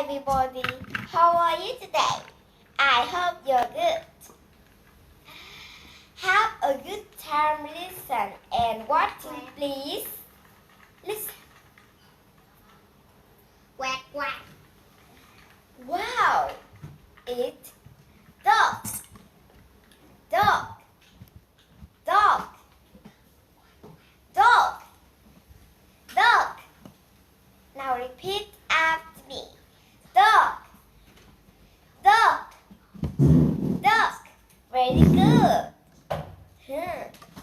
everybody, how are you today? I hope you're good. Have a good time, listen and watching, please. Listen. Quack quack. Wow, it's dog. Dog. Dog. Dog. Dog. Now repeat after me. Dog. Dog. Dog. Very good.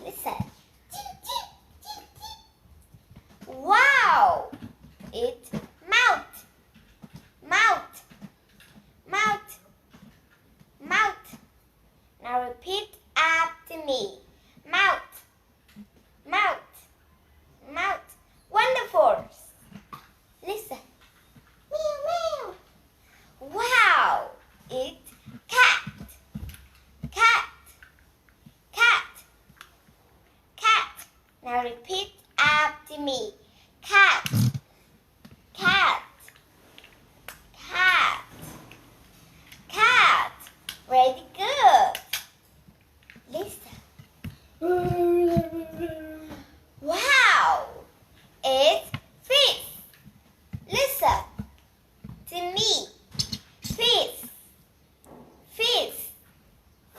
Listen. Wow, it's mouth. Mouth. Mouth. Mouth. Now repeat after me. Mouth. Mouth. Mouth. Wonderful. Listen. Meow meow. Wow, it's cat. Cat. Cat. Cat. Now repeat after me. Cat. Cat. Cat. Cat. Very good. Listen. Wow, it's fish. Listen to me. Fish. Fish.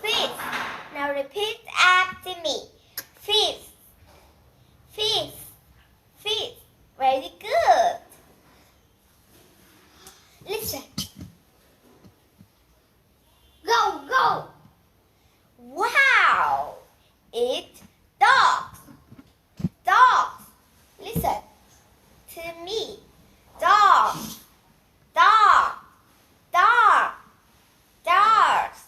Fish. Now repeat after me. Fish. Fish. Fish. Very good. Listen. Go go. Wow, it's dogs. Dogs. Listen to me. Dog. Dog. Dog. Dogs.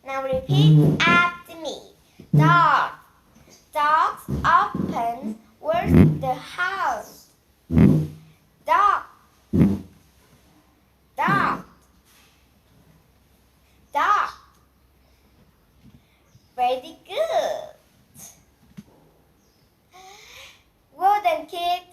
Now repeat after me. Dog. Dogs open with the house. Dog. Dog. Dog. Very good. Well done, kids.